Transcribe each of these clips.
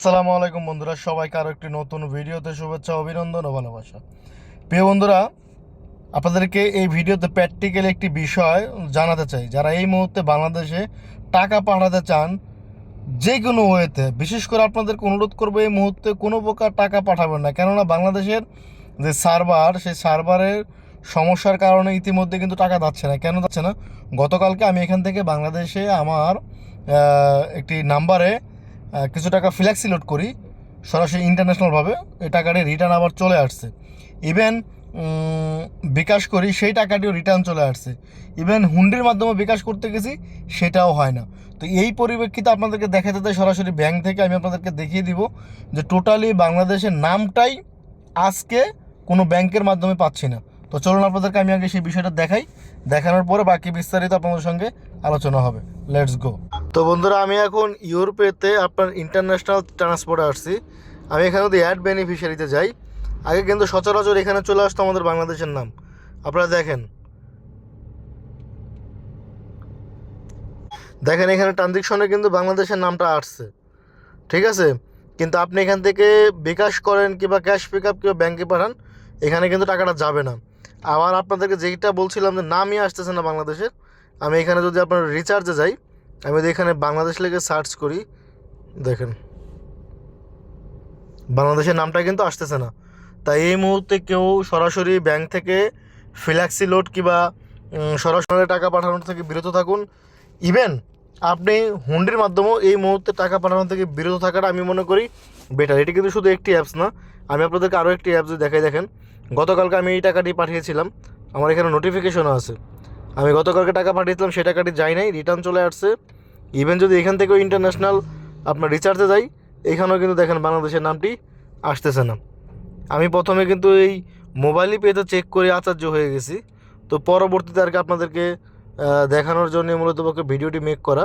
আসসালামু আলাইকুম বন্ধুরা, সবাইকে আরও একটি নতুন ভিডিওতে শুভেচ্ছা, অভিনন্দন ও ভালোবাসা। প্রিয় বন্ধুরা, আপনাদেরকে এই ভিডিওতে প্র্যাকটিক্যাল একটি বিষয় জানাতে চাই। যারা এই মুহূর্তে বাংলাদেশে টাকা পাঠাতে চান যে কোনো ওয়েতে, বিশেষ করে আপনাদেরকে অনুরোধ করবো এই মুহূর্তে কোনো প্রকার টাকা পাঠাবেন না। কেননা বাংলাদেশের যে সার্ভার, সেই সার্ভারের সমস্যার কারণে ইতিমধ্যে কিন্তু টাকা যাচ্ছে না। কেন যাচ্ছে না? গতকালকে আমি এখান থেকে বাংলাদেশে আমার একটি নাম্বারে কিছু টাকা ফ্ল্যাক্সি লোড করি সরাসরি ইন্টারন্যাশনালভাবে, এই টাকাটি রিটার্ন আবার চলে আসছে। ইভেন বিকাশ করি, সেই টাকাটিও রিটার্ন চলে আসছে। ইভেন হুন্ডির মাধ্যমে বিকাশ করতে গেছি, সেটাও হয় না। তো এই পরিপ্রেক্ষিতে আপনাদেরকে দেখাতে চাই, সরাসরি ব্যাংক থেকে আমি আপনাদেরকে দেখিয়ে দিব যে টোটালি বাংলাদেশের নামটাই আজকে কোনো ব্যাংকের মাধ্যমে পাচ্ছি না। তো চলুন আপনাদেরকে আমি আগে সেই বিষয়টা দেখাই, দেখানোর পরে বাকি বিস্তারিত আপনাদের সঙ্গে আলোচনা হবে। Let's go. তো বন্ধুরা, আমি এখন ইউরোপেতে আপনার ইন্টারন্যাশনাল ট্রান্সপোর্টে আসছি। আমি এখানে যদি অ্যাড বেনিফিশিয়ারিতে যাই, আগে কিন্তু সচরাচর এখানে চলে আসতো আমাদের বাংলাদেশের নাম। আপনারা দেখেন এখানে ট্রানজেকশনে কিন্তু বাংলাদেশের নামটা আসছে, ঠিক আছে। কিন্তু আপনি এখান থেকে বিকাশ করেন কিংবা ক্যাশ পিক আপ কিংবা ব্যাঙ্কে পাঠান, এখানে কিন্তু টাকাটা যাবে না। আবার আপনাদেরকে যেটা বলছিলাম যে নামই আসতেছে না বাংলাদেশের, আমি এখানে যদি আপনার রিচার্জে যাই, আমি যদি এখানে বাংলাদেশ লিখে সার্চ করি, দেখেন বাংলাদেশের নামটা কিন্তু আসতেছে না। তাই এই মুহূর্তে কেউ সরাসরি ব্যাংক থেকে ফ্ল্যাক্সি লোড কিংবা সরাসরি টাকা পাঠানোর থেকে বিরত থাকুন। ইভেন আপনি হুন্ডির মাধ্যমেও এই মুহূর্তে টাকা পাঠানো থেকে বিরত থাকাটা আমি মনে করি বেটার। এটি কিন্তু শুধু একটি অ্যাপস না, আমি আপনাদেরকে আরও একটি অ্যাপস দেখাই। দেখেন, গতকালকে আমি এই টাকাটি পাঠিয়েছিলাম, আমার এখানে নোটিফিকেশনও আছে। আমি গতকালকে টাকা পাঠিয়েছিলাম, সেই টাকাটি যাই নাই, রিটার্ন চলে আসছে। ইভেন যদি এখান থেকেও ইন্টারন্যাশনাল আপনার রিচার্জে যাই, এখানেও কিন্তু দেখেন বাংলাদেশের নামটি আসতেছে না। আমি প্রথমে কিন্তু এই মোবাইলই পেতে চেক করে আশ্চর্য হয়ে গেছি। তো পরবর্তীতে আর কি আপনাদেরকে দেখানোর জন্য মূলত ভিডিওটি মেক করা।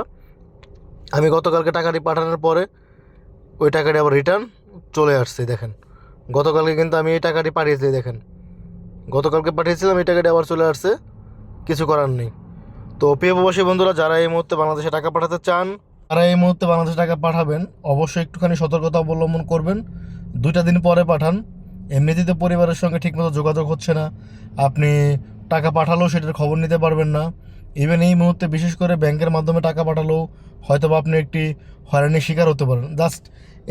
আমি গতকালকে টাকাটি পাঠানোর পরে ওই টাকাটি আবার রিটার্ন চলে আসছে। দেখেন, গতকালকে কিন্তু আমি এই টাকাটি পাঠিয়েছি, দেখেন গতকালকে পাঠিয়েছিলাম, এই টাকাটি আবার চলে আসছে, কিছু করার নেই। তো প্রিয় প্রবাসী বন্ধুরা, যারা এই মুহূর্তে বাংলাদেশে টাকা পাঠাতে চান, যারা এই মুহূর্তে বাংলাদেশে টাকা পাঠাবেন, অবশ্যই একটুখানি সতর্কতা অবলম্বন করবেন। 2টা দিন পরে পাঠান। এমনিতেই তো পরিবারের সঙ্গে ঠিকমতো যোগাযোগ হচ্ছে না, আপনি টাকা পাঠালেও সেটার খবর নিতে পারবেন না। ইভেন এই মুহূর্তে বিশেষ করে ব্যাংকের মাধ্যমে টাকা পাঠালেও হয়তো বা আপনি একটি হয়রানির শিকার হতে পারেন। জাস্ট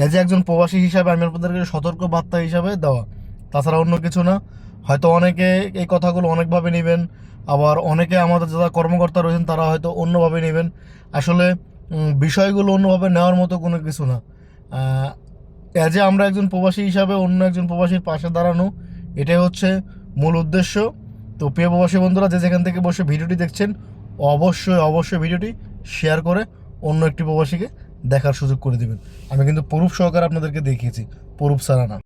এজ এ একজন প্রবাসী হিসাবে আমি আপনাদেরকে সতর্ক বার্তা হিসাবে দেওয়া, তাছাড়া অন্য কিছু না। হয়তো অনেকে এই কথাগুলো অনেকভাবে নেবেন, আবার অনেকে আমাদের যারা কর্মকর্তা রয়েছেন তারা হয়তো অন্যভাবে নেবেন। আসলে বিষয়গুলো অন্যভাবে নেওয়ার মতো কোনো কিছু না। অ্যাজ এ আমরা একজন প্রবাসী হিসাবে অন্য একজন প্রবাসীর পাশে দাঁড়ানো, এটাই হচ্ছে মূল উদ্দেশ্য। তো প্রিয় প্রবাসী বন্ধুরা, যে যেখান থেকে বসে ভিডিওটি দেখছেন, অবশ্যই ভিডিওটি শেয়ার করে অন্য একটি প্রবাসীকে দেখার সুযোগ করে দেবেন। আমি কিন্তু প্রুফ সহকারে আপনাদেরকে দেখিয়েছি, প্রুফ ছাড়া না।